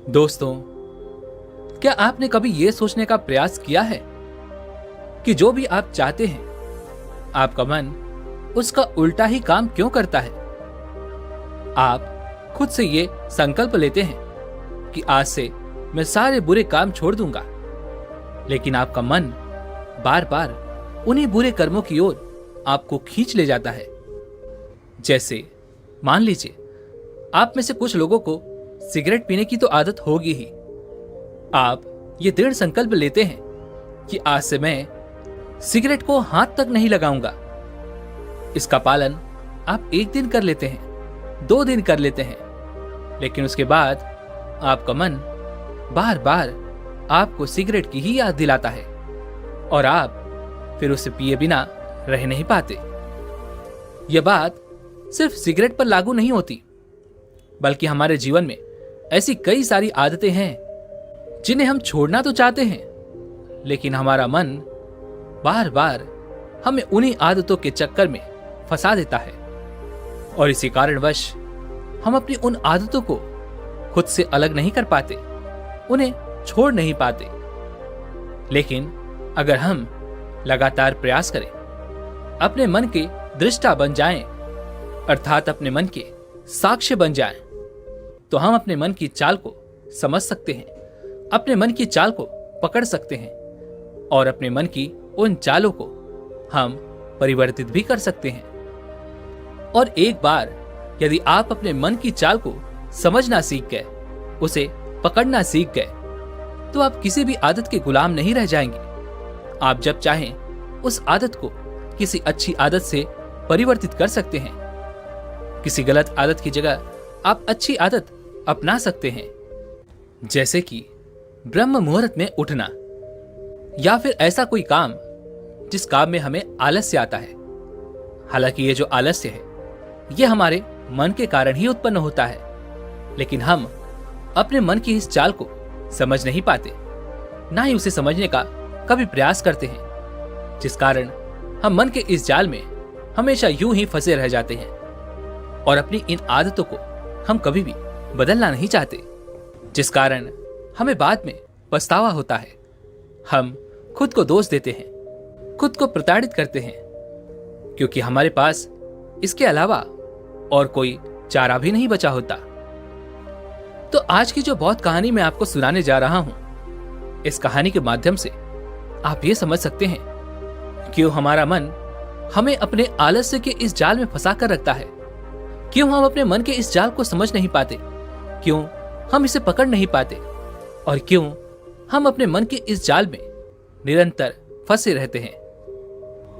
दोस्तों, क्या आपने कभी यह सोचने का प्रयास किया है कि जो भी आप चाहते हैं, आपका मन उसका उल्टा ही काम क्यों करता है? आप खुद से ये संकल्प लेते हैं कि आज से मैं सारे बुरे काम छोड़ दूंगा, लेकिन आपका मन बार बार उन्हीं बुरे कर्मों की ओर आपको खींच ले जाता है। जैसे मान लीजिए, आप में से कुछ लोगों को सिगरेट पीने की तो आदत होगी ही। आप ये दृढ़ संकल्प लेते हैं कि आज से मैं सिगरेट को हाथ तक नहीं लगाऊंगा। इसका पालन आप 1 दिन कर लेते हैं, 2 दिन कर लेते हैं, लेकिन उसके बाद आपका मन बार बार आपको सिगरेट की ही याद दिलाता है और आप फिर उसे पिए बिना रह नहीं पाते। यह बात सिर्फ सिगरेट पर लागू नहीं होती, बल्कि हमारे जीवन में ऐसी कई सारी आदतें हैं जिन्हें हम छोड़ना तो चाहते हैं, लेकिन हमारा मन बार बार हमें उन्हीं आदतों के चक्कर में फंसा देता है और इसी कारणवश हम अपनी उन आदतों को खुद से अलग नहीं कर पाते, उन्हें छोड़ नहीं पाते। लेकिन अगर हम लगातार प्रयास करें, अपने मन के दृष्टा बन जाएं, अर्थात अपने मन के साक्ष्य बन जाएं, तो हम अपने मन की चाल को समझ सकते हैं, अपने मन की चाल को पकड़ सकते हैं और अपने मन की उन चालों को हम परिवर्तित भी कर सकते हैं। और एक बार यदि आप अपने मन की चाल को समझना सीख गए, उसे पकड़ना सीख गए, तो आप किसी भी आदत के गुलाम नहीं रह जाएंगे। आप जब चाहें उस आदत को किसी अच्छी आदत से परिवर्तित कर सकते हैं। किसी गलत आदत की जगह आप अच्छी आदत अपना सकते हैं, जैसे कि ब्रह्म मुहूर्त में उठना, या फिर ऐसा कोई काम जिस काम में हमें आलस्य आता है। हालांकि ये जो आलस्य है, ये हमारे मन के कारण ही उत्पन्न होता है, लेकिन हम अपने मन की इस चाल को समझ नहीं पाते, ना ही उसे समझने का कभी प्रयास करते हैं, जिस कारण हम मन के इस जाल में हमेशा यूं ही फंसे रह जाते हैं और अपनी इन आदतों को हम कभी भी बदलना नहीं चाहते, जिस कारण हमें बाद में पछतावा होता है। हम खुद को दोष देते हैं, खुद को प्रताड़ित करते हैं, क्योंकि हमारे पास इसके अलावा और कोई चारा भी नहीं बचा होता। तो आज की जो बहुत कहानी मैं आपको सुनाने जा रहा हूं, इस कहानी के माध्यम से आप ये समझ सकते हैं क्यों हमारा मन हमें अपने आलस्य के इस जाल में फंसा कर रखता है, क्यों हम अपने मन के इस जाल को समझ नहीं पाते, क्यों हम इसे पकड़ नहीं पाते और क्यों हम अपने मन के इस जाल में निरंतर फंसे रहते हैं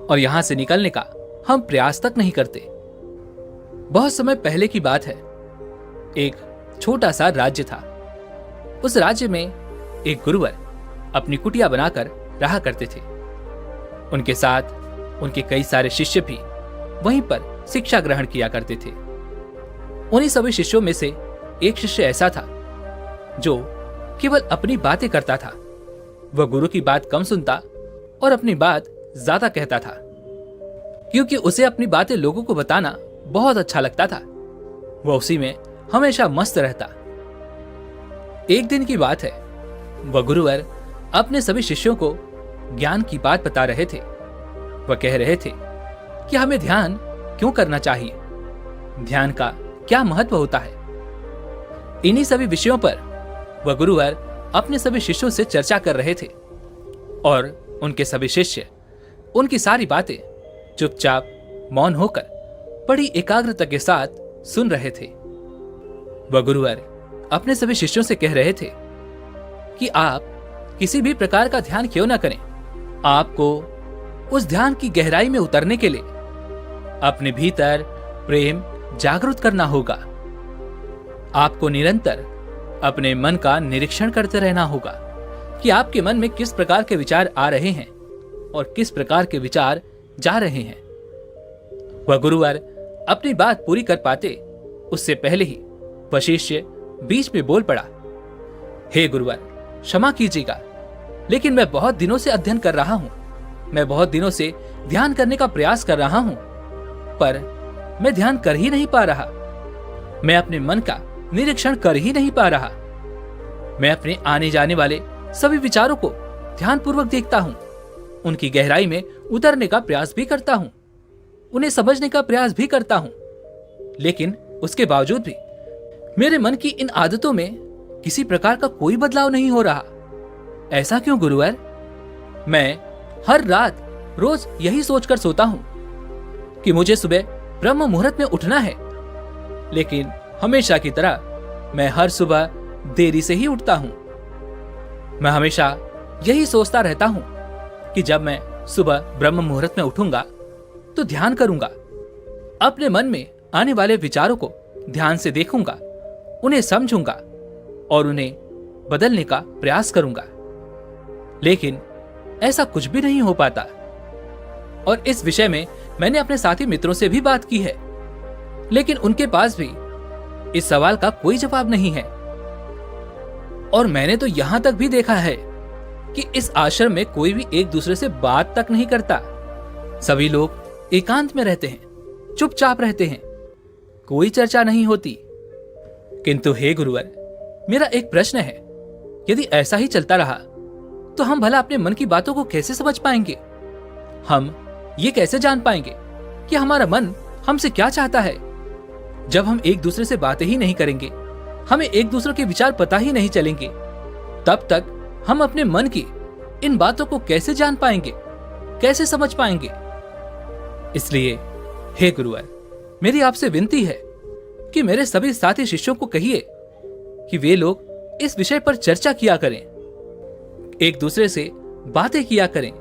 और यहां से निकलने का हम प्रयास तक नहीं करते। बहुत समय पहले की बात है, एक छोटा सा राज्य था। उस राज्य में एक गुरुवर अपनी कुटिया बनाकर रहा करते थे। उनके साथ उनके कई सारे शिष्य भी वहीं पर शिक्षा ग्रहण किया करते थे। उन्हीं सभी शिष्यों में से एक शिष्य ऐसा था जो केवल अपनी बातें करता था। वह गुरु की बात कम सुनता और अपनी बात ज्यादा कहता था, क्योंकि उसे अपनी बातें लोगों को बताना बहुत अच्छा लगता था। वह उसी में हमेशा मस्त रहता। एक दिन की बात है, वह गुरुवर अपने सभी शिष्यों को ज्ञान की बात बता रहे थे। वह कह रहे थे कि हमें ध्यान क्यों करना चाहिए, ध्यान का क्या महत्व होता है। इन्हीं सभी विषयों पर वह गुरुवर अपने सभी शिष्यों से चर्चा कर रहे थे और उनके सभी शिष्य उनकी सारी बातें चुपचाप मौन होकर बड़ी एकाग्रता के साथ सुन रहे थे। वह गुरुवर अपने सभी शिष्यों से कह रहे थे कि आप किसी भी प्रकार का ध्यान क्यों ना करें, आपको उस ध्यान की गहराई में उतरने के लिए अपने भीतर प्रेम जागृत करना होगा। आपको निरंतर अपने मन का निरीक्षण करते रहना होगा कि आपके मन में किस प्रकार के विचार आ रहे हैं और किस प्रकार के विचार जा रहे हैं। वह गुरुवर अपनी बात पूरी कर पाते उससे पहले ही वह शिष्य बीच में बोल पड़ा, हे गुरुवर, क्षमा कीजिएगा, लेकिन मैं बहुत दिनों से अध्ययन कर रहा हूं, मैं बहुत दिनों से ध्यान करने का प्रयास कर रहा हूं, पर मैं ध्यान कर ही नहीं पा रहा। मैं अपने मन का निरीक्षण कर ही नहीं पा रहा। मैं अपने आने जाने वाले सभी विचारों को ध्यानपूर्वक देखता हूं, उनकी गहराई में उतरने का प्रयास भी करता हूं, उन्हें समझने का प्रयास भी करता हूं। लेकिन उसके बावजूद भी मेरे मन की इन आदतों में किसी प्रकार का कोई बदलाव नहीं हो रहा। ऐसा क्यों गुरुवर? मैं हर रात रोज यही सोचकर सोता हूं कि मुझे सुबह ब्रह्म मुहूर्त में उठना है, लेकिन हमेशा की तरह मैं हर सुबह देरी से ही उठता हूं। मैं हमेशा यही सोचता रहता हूं कि जब मैं सुबह ब्रह्म मुहूर्त में उठूंगा तो ध्यान करूंगा, अपने मन में आने वाले विचारों को ध्यान से देखूंगा, उन्हें समझूंगा और उन्हें बदलने का प्रयास करूंगा। लेकिन ऐसा कुछ भी नहीं हो पाता। और इस विषय में मैंने अपने साथी मित्रों से भी बात की है, लेकिन उनके पास भी इस सवाल का कोई जवाब नहीं है। और मैंने तो यहां तक भी देखा है कि इस आश्रम में कोई भी एक दूसरे से बात तक नहीं करता। सभी लोग एकांत में रहते हैं, चुपचाप रहते हैं, कोई चर्चा नहीं होती। किंतु हे गुरुवर, मेरा एक प्रश्न है, यदि ऐसा ही चलता रहा तो हम भला अपने मन की बातों को कैसे समझ पाएंगे? हम ये कैसे जान पाएंगे कि हमारा मन हमसे क्या चाहता है? जब हम एक दूसरे से बातें ही नहीं करेंगे, हमें एक दूसरे के विचार पता ही नहीं चलेंगे, तब तक हम अपने मन की इन बातों को कैसे जान पाएंगे, कैसे समझ पाएंगे? इसलिए हे गुरुवर, मेरी आपसे विनती है कि मेरे सभी साथी शिष्यों को कहिए कि वे लोग इस विषय पर चर्चा किया करें, एक दूसरे से बातें किया करें।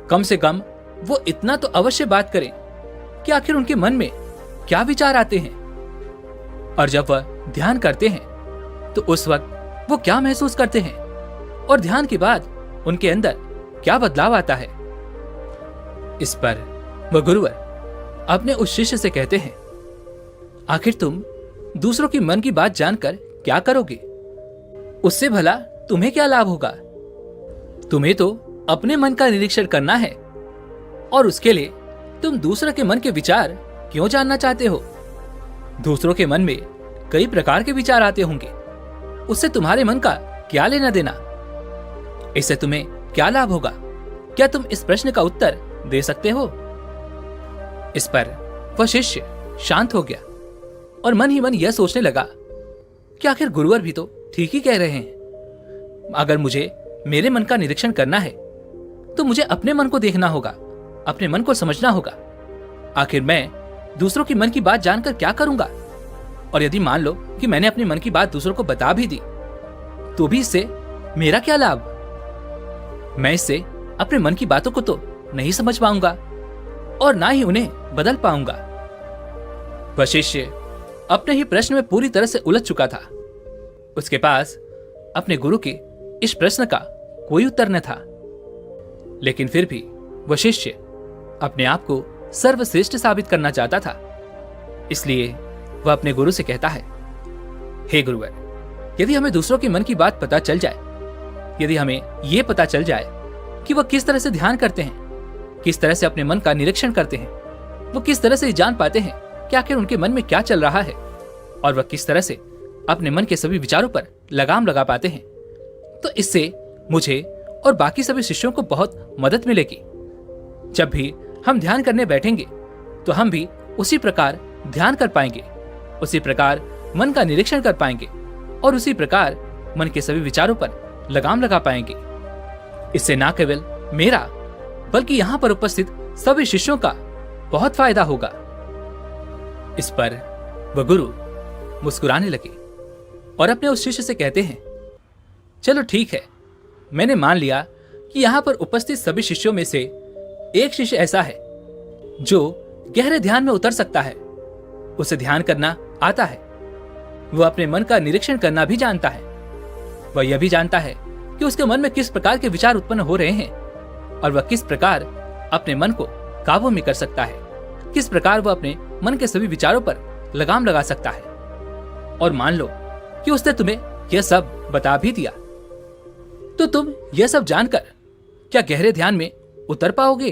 कम से कम वो इतना तो अवश्य बात करें कि आखिर उनके मन में क्या विचार आते हैं, और जब वह ध्यान करते हैं तो उस वक्त वो क्या महसूस करते हैं, और ध्यान के बाद उनके अंदर क्या बदलाव आता है। इस पर वह गुरुवर अपने उस शिष्य से कहते हैं, आखिर तुम दूसरों की मन की बात जानकर क्या करोगे? उससे भला तुम्हें क्या लाभ होगा? तुम्हें तो अपने मन का निरीक्षण करना है, और उसके लिए तुम दूसरों के मन के विचार क्यों जानना चाहते हो? दूसरों के मन में कई प्रकार के विचार आते होंगे, उससे तुम्हारे मन का क्या लेना देना? इससे तुम्हें क्या लाभ होगा? क्या तुम इस प्रश्न का उत्तर दे सकते हो? इस पर वह शिष्य शांत हो गया और मन ही मन यह सोचने लगा कि आखिर गुरुवर भी तो ठीक ही कह रहे हैं। अगर मुझे मेरे मन का निरीक्षण करना है तो मुझे अपने मन को देखना होगा, अपने मन को समझना होगा। आखिर मैं दूसरों की मन की बात जानकर क्या करूंगा? और यदि मान लो कि मैंने अपने मन की बात दूसरों को बता भी दी, तो भी इससे मेरा क्या लाभ? मैं इससे अपने मन की बातों को तो नहीं समझ पाऊंगा और ना ही उन्हें बदल पाऊंगा। वह शिष्य अपने ही प्रश्न में पूरी तरह से उलझ चुका था। उसके पास अपने गुरु के इस प्रश्न का कोई उत्तर न था, लेकिन फिर भी वह शिष्य अपने आप को सर्वश्रेष्ठ साबित करना चाहता था। इसलिए वह अपने गुरु से कहता है, हे गुरुवर, यदि हमें दूसरों के मन की बात पता चल जाए, यदि हमें यह पता चल जाए कि वह किस तरह से ध्यान करते हैं, किस तरह से अपने मन का निरीक्षण करते हैं, वो किस तरह से जान पाते हैं कि आखिर उनके मन में क्या चल रहा है, और वह किस तरह से अपने मन के सभी विचारों पर लगाम लगा पाते हैं, तो इससे मुझे और बाकी सभी शिष्यों को बहुत मदद मिलेगी। जब भी हम ध्यान करने बैठेंगे तो हम भी उसी प्रकार ध्यान कर पाएंगे, उसी प्रकार मन का निरीक्षण कर पाएंगे और उसी प्रकार मन के सभी विचारों पर लगाम लगा पाएंगे। इससे न केवल मेरा बल्कि यहाँ पर उपस्थित सभी शिष्यों का बहुत फायदा होगा। इस पर वह गुरु मुस्कुराने लगे और अपने उस शिष्य से कहते हैं, चलो ठीक है, मैंने मान लिया कि यहाँ पर उपस्थित सभी शिष्यों में से एक शिष्य ऐसा है जो गहरे ध्यान में उतर सकता है, उसे ध्यान करना आता है, वह अपने मन का निरीक्षण करना भी जानता है, वह यह भी जानता है कि उसके मन में किस प्रकार के विचार उत्पन्न हो रहे हैं और वह किस प्रकार अपने मन को काबू में कर सकता है, किस प्रकार वह अपने मन के सभी विचारों पर लगाम लगा सकता है। और मान लो कि उसने तुम्हें यह सब बता भी दिया, तो तुम यह सब जानकर क्या गहरे ध्यान में उतर पाओगे?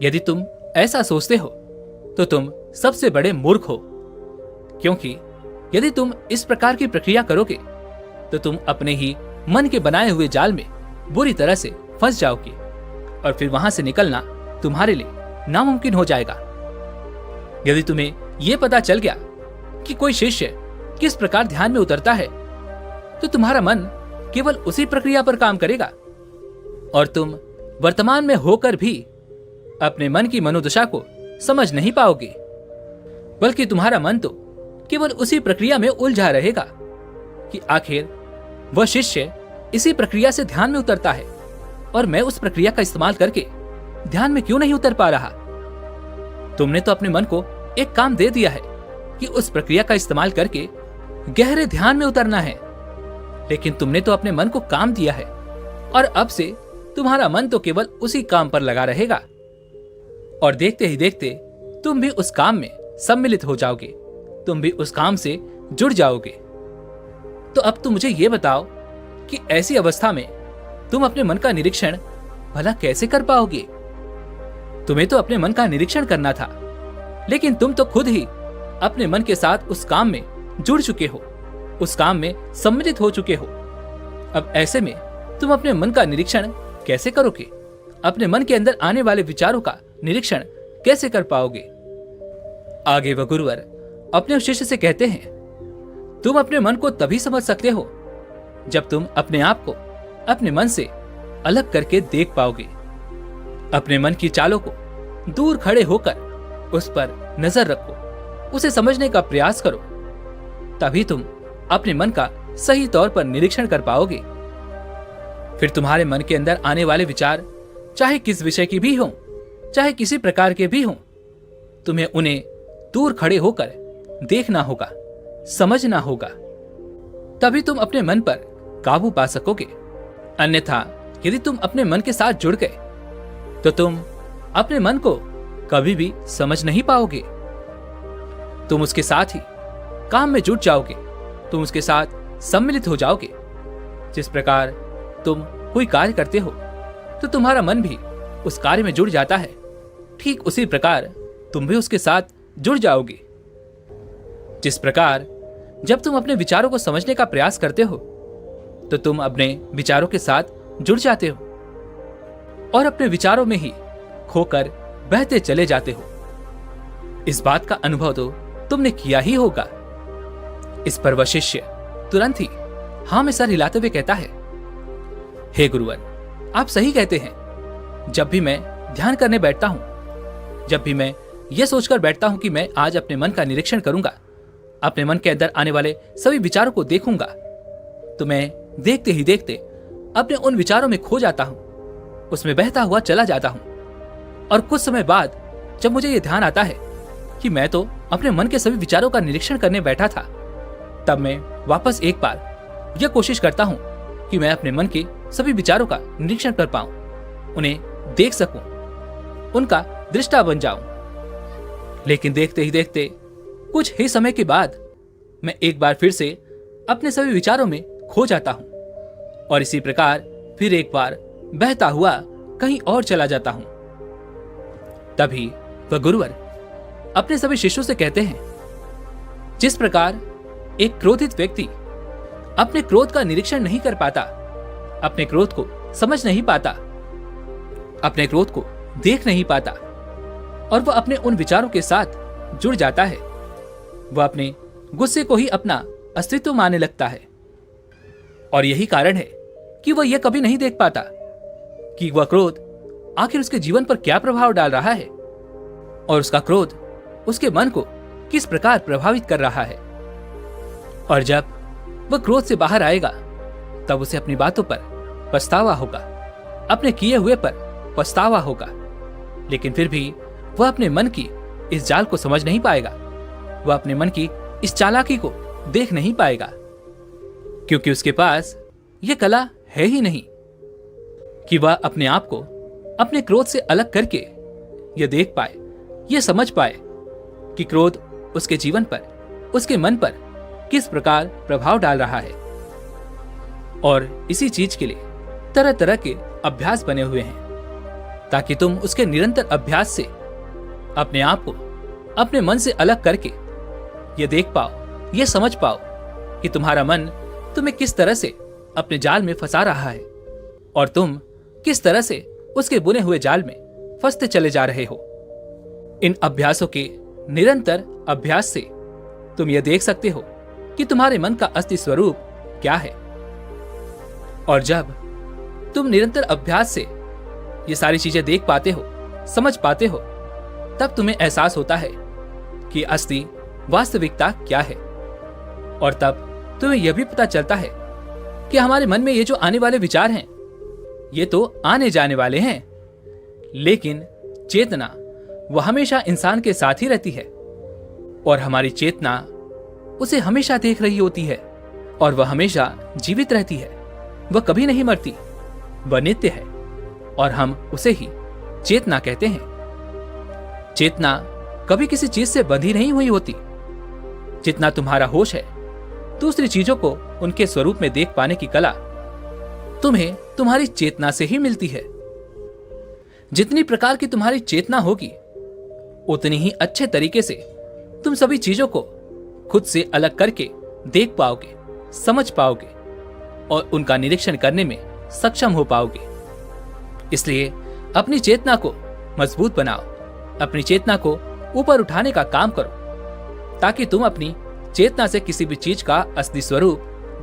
यदि तुम ऐसा सोचते हो तो तुम सबसे बड़े मूर्ख हो, क्योंकि यदि तुम इस प्रकार की प्रक्रिया करोगे तो तुम अपने ही मन के बनाए हुए जाल में बुरी तरह से फंस जाओगे और फिर वहां से निकलना तुम्हारे लिए नामुमकिन हो जाएगा। यदि तुम्हें यह पता चल गया कि कोई शिष्य किस प्रकार ध्यान में उतरता है, तो तुम्हारा मन केवल उसी प्रक्रिया पर काम करेगा और तुम वर्तमान में होकर भी अपने मन की मनोदशा को समझ नहीं पाओगे, बल्कि तुम्हारा मन तो केवल उसी प्रक्रिया में उलझा रहेगा कि आखिर वह शिष्य इसी प्रक्रिया से ध्यान में उतरता है और मैं उस प्रक्रिया का इस्तेमाल करके ध्यान में क्यों नहीं उतर पा रहा। तुमने तो अपने मन को एक काम दे दिया है कि उस प्रक्रिया का इस्तेमाल करके गहरे ध्यान में उतरना है, लेकिन तुमने तो अपने मन को काम दिया है और अब से तुम्हारा मन तो केवल उसी काम पर लगा रहेगा और देखते ही देखते तुम भी उस काम में सम्मिलित हो जाओगे, तुम भी उस काम से जुड़ जाओगे। तो अब तुम मुझे यह बताओ कि ऐसी अवस्था में तुम अपने मन का निरीक्षण भला कैसे कर पाओगे। तुम्हें तो अपने मन का निरीक्षण करना था, लेकिन तुम तो खुद ही अपने मन के साथ उस काम में जुड़ चुके हो, उस काम में सम्मिलित हो चुके हो। अब ऐसे में तुम अपने मन का निरीक्षण कैसे करोगे, अपने मन के अंदर आने वाले विचारों का निरीक्षण कैसे कर पाओगे। आगे वह गुरुवर अपने शिष्य से कहते हैं, तुम अपने मन को तभी समझ सकते हो जब तुम अपने आप को अपने मन से अलग करके देख पाओगे। अपने मन की चालों को दूर खड़े होकर उस पर नजर रखो, उसे समझने का प्रयास करो, तभी तुम अपने मन का सही तौर पर निरीक्षण कर पाओगे। फिर तुम्हारे मन के अंदर आने वाले विचार चाहे किस विषय की भी हों, चाहे किसी प्रकार के भी हों, तुम्हें उन्हें दूर खड़े होकर देखना होगा, समझना होगा, तभी तुम अपने मन पर काबू पा सकोगे। अन्यथा यदि तुम अपने मन के साथ जुड़ गए तो तुम अपने मन को कभी भी समझ नहीं पाओगे। तुम उसके साथ ही काम में जुट जाओगे, तुम उसके साथ सम्मिलित हो जाओगे। जिस प्रकार तुम कोई कार्य करते हो तो तुम्हारा मन भी उस कार्य में जुड़ जाता है, ठीक उसी प्रकार तुम भी उसके साथ जुड़ जाओगे। जिस प्रकार जब तुम अपने विचारों को समझने का प्रयास करते हो तो तुम अपने विचारों के साथ जुड़ जाते हो और अपने विचारों में ही खोकर बहते चले जाते हो। इस बात का अनुभव तो तुमने किया ही होगा। इस पर वह शिष्य तुरंत ही हाँ में सर हिलाते हुए कहता है, हे गुरुवर, आप सही कहते हैं। जब भी मैं ध्यान करने बैठता हूं, जब भी मैं यह सोचकर बैठता हूं कि मैं आज अपने मन का निरीक्षण करूंगा, अपने मन के अंदर आने वाले सभी विचारों को देखूंगा, तो मैं देखते ही देखते अपने उन विचारों में खो जाता हूं, उसमें बहता हुआ चला जाता हूं। और कुछ समय बाद जब मुझे यह ध्यान आता है कि मैं तो अपने मन के सभी विचारों का निरीक्षण करने बैठा था, तब मैं वापस एक बार यह कोशिश करता हूं कि मैं अपने मन के सभी विचारों का निरीक्षण कर पाऊं, उन्हें देख सकूं, उनका दृष्टा बन जाऊं। लेकिन देखते ही देखते कुछ ही समय के बाद मैं एक बार फिर से अपने सभी विचारों में खो जाता हूं और इसी प्रकार फिर एक बार बहता हुआ कहीं और चला जाता हूं। तभी वह गुरुवर अपने सभी शिष्यों से कहते हैं, जिस प्रकार एक क्रोधित व्यक्ति अपने क्रोध का निरीक्षण नहीं कर पाता, अपने क्रोध को समझ नहीं पाता, अपने क्रोध को देख नहीं पाता और वह अपने उन विचारों के साथ जुड़ जाता है, वह अपने गुस्से को ही अपना अस्तित्व मानने लगता है। और यही कारण है कि वह यह कभी नहीं देख पाता कि वह क्रोध आखिर उसके जीवन पर क्या प्रभाव डाल रहा है और उसका क्रोध उसके मन को किस प्रकार प्रभावित कर रहा है। और जब वह क्रोध से बाहर आएगा तब उसे अपनी बातों पर पछतावा होगा, अपने किए हुए पर पछतावा होगा। लेकिन फिर भी वह अपने मन की इस जाल को समझ नहीं पाएगा, वह अपने मन की इस चालाकी को देख नहीं पाएगा, क्योंकि उसके पास यह कला है ही नहीं कि वह अपने आप को अपने क्रोध से अलग करके यह देख पाए, यह समझ पाए कि क्रोध उसके जीवन पर, उसके मन पर किस प्रकार प्रभाव डाल रहा है। और इसी चीज के लिए तरह तरह के अभ्यास बने हुए हैं, ताकि तुम उसके निरंतर अभ्यास से अपने आप को अपने मन से अलग करके यह देख पाओ, यह समझ पाओ कि तुम्हारा मन तुम्हें किस तरह से अपने जाल में फंसा रहा है और तुम किस तरह से उसके बुने हुए जाल में फंसते चले जा रहे हो। इन अभ्यासों के निरंतर अभ्यास से तुम यह देख सकते हो कि तुम्हारे मन का असली स्वरूप क्या है। और जब तुम निरंतर अभ्यास से ये सारी चीजें देख पाते हो, समझ पाते हो, तब तुम्हें एहसास होता है कि असली वास्तविकता क्या है। और तब तुम्हें यह भी पता चलता है कि हमारे मन में ये जो आने वाले विचार हैं, ये तो आने जाने वाले हैं, लेकिन चेतना वह हमेशा इंसान के साथ ही रहती है और हमारी चेतना उसे हमेशा देख रही होती है और वह हमेशा जीवित रहती है। वह कभी नहीं मरती, वह नित्य है और हम उसे ही चेतना कहते हैं। चेतना कभी किसी चीज से बंधी नहीं हुई होती। जितना तुम्हारा होश है, दूसरी चीजों को उनके स्वरूप में देख पाने की कला तुम्हें तुम्हारी चेतना से ही मिलती है। जितनी प्रकार की तुम्हारी चेतना होगी, उतनी ही अच्छे तरीके से तुम सभी चीजों को खुद से अलग करके देख पाओगे, समझ पाओगे और उनका निरीक्षण करने में सक्षम हो पाओगे। इसलिए अपनी चेतना को मजबूत बनाओ, अपनी चेतना को ऊपर उठाने का काम करो, ताकि तुम अपनी चेतना से किसी भी चीज का असली स्वरूप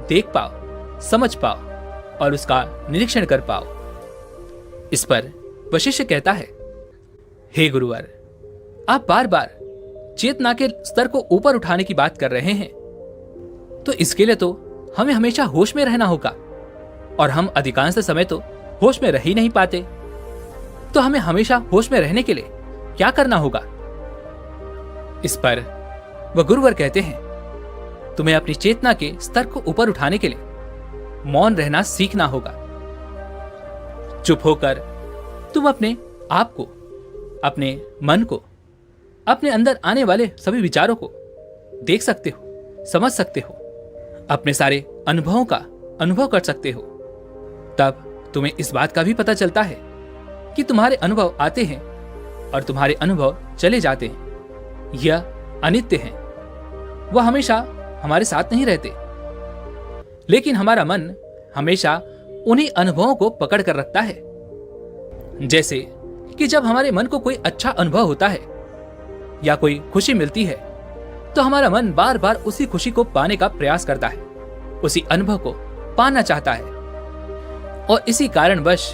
देख पाओ, समझ पाओ और उसका निरीक्षण कर पाओ। इस पर वशिष्ठ कहता है, हे गुरुवर, आप बार बार चेतना के स्तर को ऊपर उठाने की बात कर रहे हैं, तो इसके लिए तो हमें हमेशा होश में रहना होगा और हम अधिकांश समय तो होश में रह ही नहीं पाते। तो हमें हमेशा होश में रहने के लिए क्या करना होगा? इस पर वह गुरुवर कहते हैं, तुम्हें अपनी चेतना के स्तर को ऊपर उठाने के लिए मौन रहना सीखना होगा। चुप होकर तुम अपने आप को, अपने मन को, अपने अंदर आने वाले सभी विचारों को देख सकते हो, समझ सकते हो, अपने सारे अनुभवों का अनुभव कर सकते हो। तब तुम्हें इस बात का भी पता चलता है कि तुम्हारे अनुभव आते हैं और तुम्हारे अनुभव चले जाते हैं। यह अनित्य हैं, वह हमेशा हमारे साथ नहीं रहते, लेकिन हमारा मन हमेशा उन्हीं अनुभवों को पकड़ कर रखता है। जैसे कि जब हमारे मन को कोई अच्छा अनुभव होता है या कोई खुशी मिलती है, तो हमारा मन बार बार उसी खुशी को पाने का प्रयास करता है, उसी अनुभव को पाना चाहता है और इसी कारणवश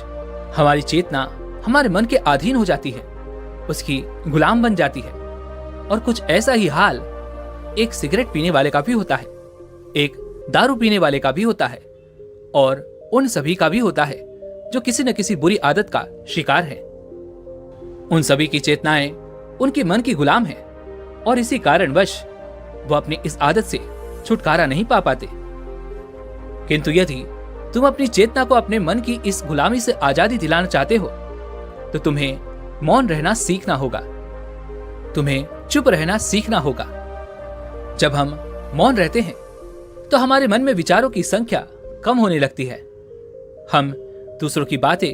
हमारी चेतना हमारे मन के अधीन हो जाती है, उसकी गुलाम बन जाती है। और कुछ ऐसा ही हाल एक सिगरेट पीने वाले का भी होता है, एक दारू पीने वाले का भी होता है और उन सभी का भी होता है जो किसी न किसी बुरी आदत का शिकार है। उन सभी की चेतनाएं उनके मन की गुलाम है और इसी कारणवश वो अपनी इस आदत से छुटकारा नहीं पा पाते। किंतु यदि तुम अपनी चेतना को अपने मन की इस गुलामी से आजादी दिलाना चाहते हो, तो तुम्हें मौन रहना सीखना होगा, तुम्हें चुप रहना सीखना होगा। जब हम मौन रहते हैं तो हमारे मन में विचारों की संख्या कम होने लगती है। हम दूसरों की बातें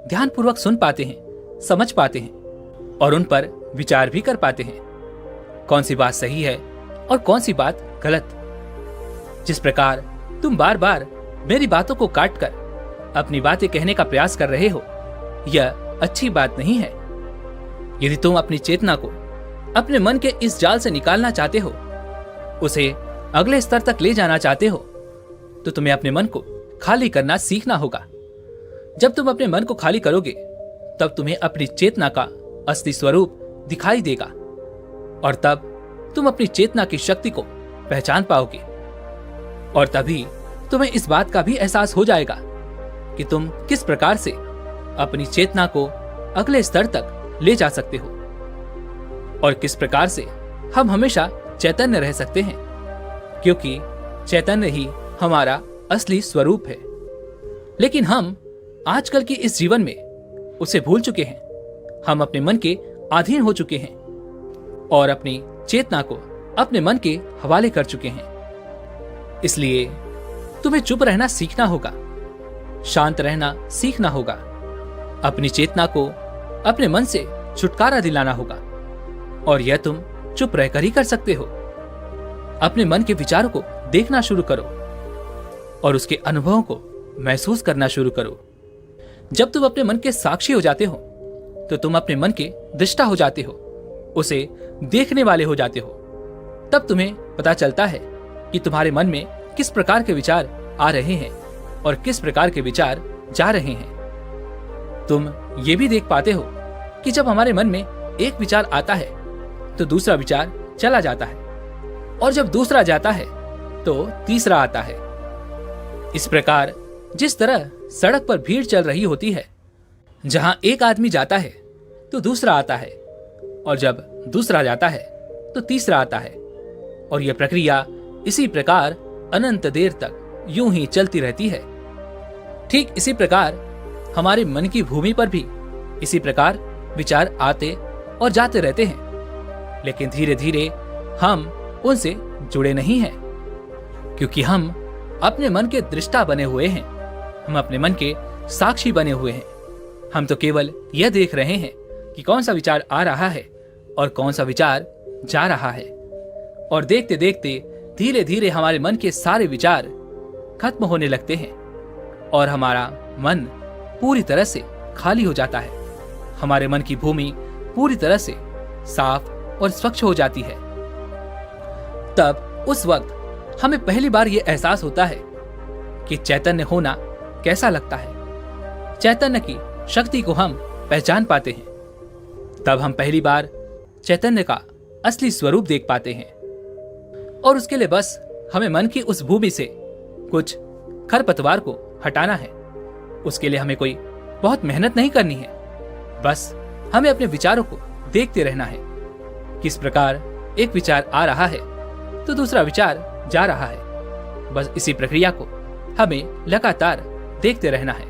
ध्यानपूर्वक सुन पाते हैं, समझ पाते हैं और उन पर विचार भी कर पाते हैं, कौन सी बात सही है और कौन सी बात गलत। जिस प्रकार तुम बार बार मेरी बातों को काटकर अपनी बातें कहने का प्रयास कर रहे हो, यह अच्छी बात नहीं है। यदि तुम अपनी चेतना को अपने मन के इस जाल से निकालना चाहते हो, उसे अगले स्तर तक ले जाना चाहते हो, तो तुम्हें अपने मन को खाली करना सीखना होगा। जब तुम अपने मन को खाली करोगे, तब तुम्हें अपनी चेतना का असली स्वरूप दिखाई देगा और तब तुम अपनी चेतना की शक्ति को पहचान पाओगे। और तभी तुम्हें इस बात का भी एहसास हो जाएगा कि तुम किस प्रकार से अपनी चेतना को अगले स्तर तक ले जा सकते हो और किस प्रकार से हम हमेशा चैतन्य रह सकते हैं, क्योंकि चैतन्य ही हमारा असली स्वरूप है। लेकिन हम आजकल की इस जीवन में उसे भूल चुके हैं। हम अपने मन के अधीन हो चुके हैं और अपनी चेतना को अपने मन के हवाले कर चुके हैं। इसलिए तुम्हें चुप रहना सीखना होगा, शांत रहना सीखना होगा, अपनी चेतना को अपने मन से छुटकारा दिलाना होगा और यह तुम चुप रहकर ही कर सकते हो। अपने मन के विचारों को देखना शुरू करो। और उसके अनुभवों को महसूस करना शुरू करो। जब तुम अपने मन के साक्षी हो जाते हो तो तुम अपने मन के दृष्टा हो जाते हो, उसे देखने वाले हो जाते हो। तब तुम्हें पता चलता है कि तुम्हारे मन में किस प्रकार के विचार आ रहे हैं और किस प्रकार के विचार जा रहे हैं। तुम ये भी देख पाते हो कि जब हमारे मन में एक विचार आता है तो दूसरा विचार चला जाता है, और जब दूसरा जाता है तो तीसरा आता है। इस प्रकार जिस तरह सड़क पर भीड़ चल रही होती है, जहां एक आदमी जाता है तो दूसरा आता है, और जब दूसरा जाता है तो तीसरा आता है, और यह प्रक्रिया इसी प्रकार अनंत देर तक यूं ही चलती रहती है। ठीक इसी प्रकार हमारे मन की भूमि पर भी इसी प्रकार विचार आते और जाते रहते हैं, लेकिन धीरे धीरे हम उनसे जुड़े नहीं हैं, क्योंकि हम अपने मन के दृष्टा बने हुए हैं, हम अपने मन के साक्षी बने हुए हैं। हम तो केवल यह देख रहे हैं कि कौन सा विचार आ रहा है और कौन सा विचार जा रहा है, और देखते देखते धीरे धीरे हमारे मन के सारे विचार खत्म होने लगते हैं और हमारा मन पूरी तरह से खाली हो जाता है। हमारे मन की भूमि पूरी तरह से साफ और स्वच्छ हो जाती है। तब उस वक्त हमें पहली बार यह एहसास होता है कि चैतन्य होना कैसा लगता है। चैतन्य की शक्ति को हम पहचान पाते हैं। तब हम पहली बार चैतन्य का असली स्वरूप देख पाते हैं, और उसके लिए बस हमें मन की उस भूमि से कुछ खरपतवार को हटाना है। उसके लिए हमें कोई बहुत मेहनत नहीं करनी है, बस हमें अपने विचारों को देखते रहना है। किस प्रकार एक विचार आ रहा है तो दूसरा विचार जा रहा है। बस इसी प्रक्रिया को हमें लगातार देखते रहना है,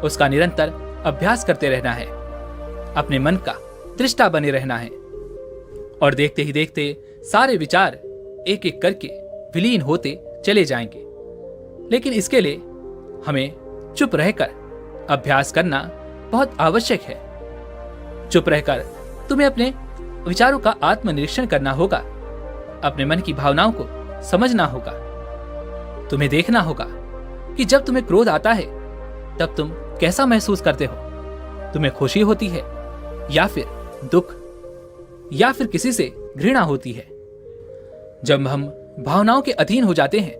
उसका निरंतर अभ्यास करते रहना है, अपने मन का दृष्टा बने रहना है, और देखते ही देखते सारे विचार एक एक करके विलीन होते चले जाएंगे। लेकिन इसके लिए हमें चुप रहकर अभ्यास करना बहुत आवश्यक है। चुप रहकर तुम्हें अपने विचारों का आत्मनिरीक्षण करना होगा, अपने मन की भावनाओं को समझना होगा। तुम्हें देखना होगा कि जब तुम्हें क्रोध आता है तब तुम कैसा महसूस करते हो। तुम्हें खुशी होती है या फिर दुख, या फिर किसी से घृणा होती है। जब हम भावनाओं के अधीन हो जाते हैं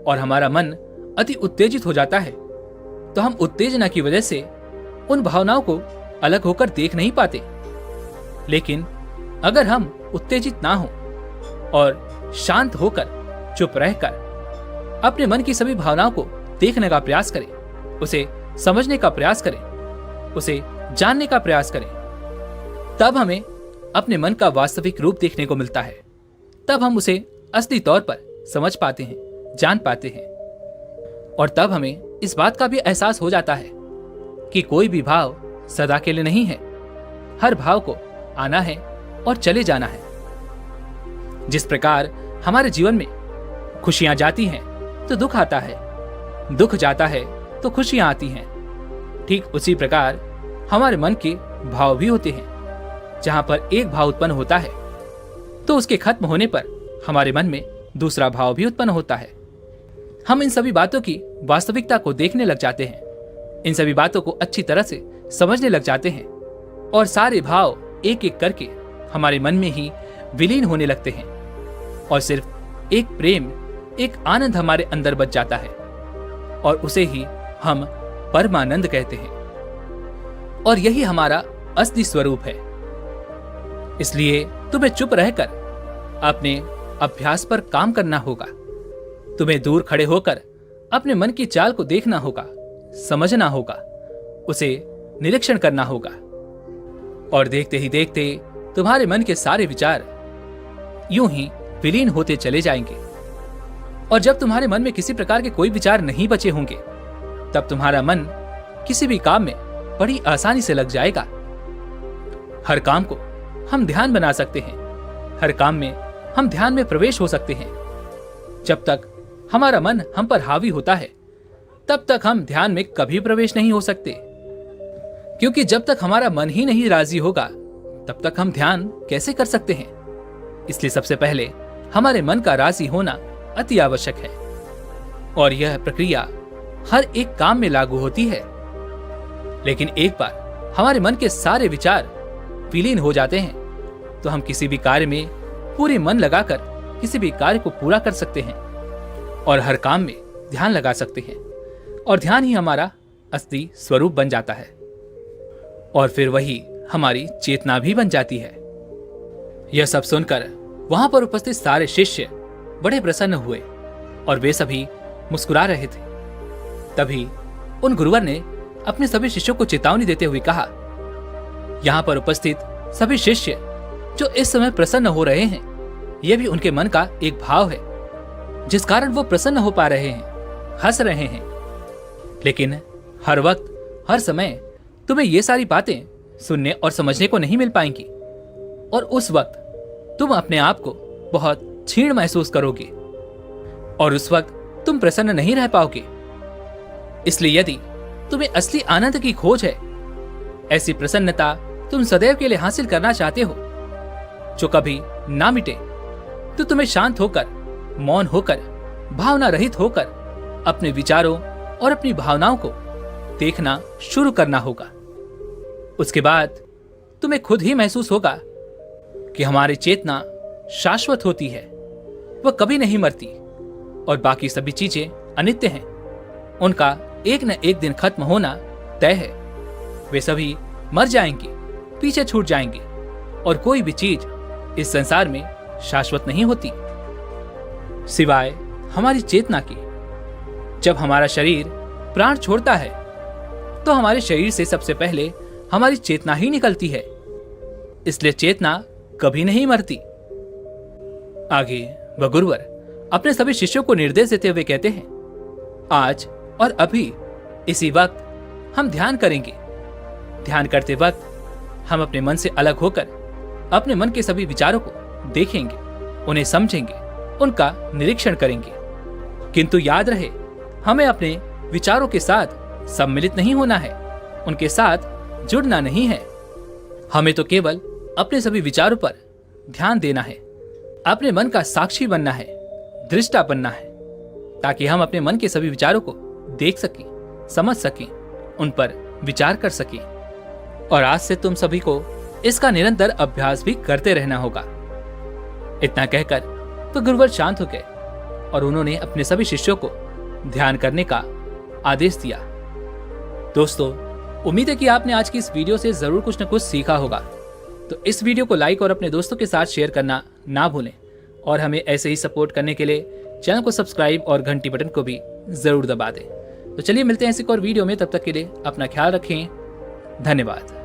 और हमारा मन अति उत्तेजित हो जाता है तो हम उत्तेजना की वजह से उन भावनाओं को अलग होकर देख नहीं पाते। लेकिन अगर हम उत्तेजित ना हो और शांत होकर चुप रहकर अपने मन की सभी भावनाओं को देखने का प्रयास करें, उसे समझने का प्रयास करें, उसे जानने का प्रयास करें, तब हमें अपने मन का वास्तविक रूप देखने को मिलता है। तब हम उसे असली तौर पर समझ पाते हैं, जान पाते हैं, और तब हमें इस बात का भी एहसास हो जाता है कि कोई भी भाव सदा के लिए नहीं है। हर भाव को आना है और चले जाना है। जिस प्रकार हमारे जीवन में खुशियां जाती हैं तो दुख आता है, दुख जाता है तो खुशियां आती हैं, ठीक उसी प्रकार हमारे मन के भाव भी होते हैं। जहां पर एक भाव उत्पन्न होता है तो उसके खत्म होने पर हमारे मन में दूसरा भाव भी उत्पन्न होता है। हम इन सभी बातों की वास्तविकता को देखने लग जाते हैं, इन सभी बातों को अच्छी तरह से समझने लग जाते हैं, और सारे भाव एक एक करके हमारे मन में ही विलीन होने लगते हैं, और सिर्फ एक प्रेम, एक आनंद हमारे अंदर बच जाता है, और उसे ही हम परमानंद कहते हैं। और यही हमारा असली स्वरूप है। इसलिए तुम्हें चुप रहकर अपने अभ्यास पर काम करना होगा। तुम्हें दूर खड़े होकर अपने मन की चाल को देखना होगा, समझना होगा, उसे निरीक्षण करना होगा, और देखते ही देखते तुम्हारे मन के सारे विचार यूं ही विलीन होते चले जाएंगे। और जब तुम्हारे मन में किसी प्रकार के कोई विचार नहीं बचे होंगे तब तुम्हारा मन किसी भी काम में बड़ी आसानी से लग जाएगा। हर काम को हम ध्यान बना सकते हैं, हर काम में हम ध्यान में प्रवेश हो सकते हैं। जब तक हमारा मन हम पर हावी होता है तब तक हम ध्यान में कभी प्रवेश नहीं हो सकते, क्योंकि जब तक हमारा मन ही नहीं राजी होगा तब तक हम ध्यान कैसे कर सकते हैं। इसलिए सबसे पहले हमारे मन का राजी होना अति आवश्यक है। और यह प्रक्रिया हर एक काम में लागू होती है। लेकिन एक बार हमारे मन के सारे विचार विलीन हो जाते हैं तो हम किसी भी कार्य में पूरे मन लगाकर किसी भी कार्य को पूरा कर सकते हैं और हर काम में ध्यान लगा सकते हैं, और ध्यान ही हमारा असली स्वरूप बन जाता है और फिर वही हमारी चेतना भी बन जाती है। यह सब सुनकर वहां पर उपस्थित सारे शिष्य बड़े प्रसन्न हुए और वे सभी मुस्कुरा रहे थे। तभी उन गुरुवर ने अपने सभी शिष्यों को चेतावनी देते हुए कहा, यहाँ पर उपस्थित सभी शिष्य जो इस समय प्रसन्न हो रहे हैं, यह भी उनके मन का एक भाव है जिस कारण वो प्रसन्न हो पा रहे हैं, हंस रहे हैं। लेकिन हर वक्त हर समय तुम्हें ये सारी बातें सुनने और समझने को नहीं मिल पाएंगी और उस वक्त तुम अपने आप को बहुत क्षीण महसूस करोगे और उस वक्त तुम प्रसन्न नहीं रह पाओगे। इसलिए यदि तुम्हें असली आनंद की खोज है, ऐसी प्रसन्नता तुम सदैव के लिए हासिल करना चाहते हो जो कभी ना मिटे, तो तुम्हें शांत होकर, मौन होकर, भावना रहित होकर अपने विचारों और अपनी भावनाओं को देखना शुरू करना होगा। उसके बाद तुम्हें खुद ही महसूस होगा कि हमारी चेतना शाश्वत होती है, वह कभी नहीं मरती और बाकी सभी चीजें अनित्य हैं। उनका एक न एक दिन खत्म होना तय है। वे सभी मर जाएंगे, पीछे छूट जाएंगे और कोई भी चीज इस संसार में शाश्वत नहीं होती सिवाय हमारी चेतना की। जब हमारा शरीर प्राण छोड़ता है तो हमारे शरीर से सबसे पहले हमारी चेतना ही निकलती है, इसलिए चेतना कभी नहीं मरती। आगे वह गुरुवर अपने सभी शिष्यों को निर्देश देते हुए कहते हैं, आज और अभी इसी वक्त हम ध्यान करेंगे। ध्यान करते वक्त हम अपने मन से अलग होकर अपने मन के सभी विचारों को देखेंगे, उन्हें समझेंगे, उनका निरीक्षण करेंगे। किंतु याद रहे, हमें अपने विचारों के साथ सम्मिलित नहीं होना है, उनके साथ जुड़ना नहीं है। हमें तो केवल अपने सभी विचारों पर ध्यान देना है, अपने मन का साक्षी बनना है, दृष्टा बनना है, ताकि हम अपने मन के सभी विचारों को देख सकें, समझ सकें, उन पर विचार कर सकें। और आज से तुम सभी को इसका निरंतर अभ्यास भी करते रहना होगा। इतना कहकर तो गुरुवर शांत हो गए और उन्होंने अपने सभी शिष्यों को ध्यान करने का आदेश दिया। दोस्तों, उम्मीद है कि आपने आज की इस वीडियो से जरूर कुछ न कुछ सीखा होगा। तो इस वीडियो को लाइक और अपने दोस्तों के साथ शेयर करना ना भूलें और हमें ऐसे ही सपोर्ट करने के लिए चैनल को सब्सक्राइब और घंटी बटन को भी जरूर दबा दें। तो चलिए मिलते हैं इस एक और वीडियो में, तब तक के लिए अपना ख्याल रखें। धन्यवाद।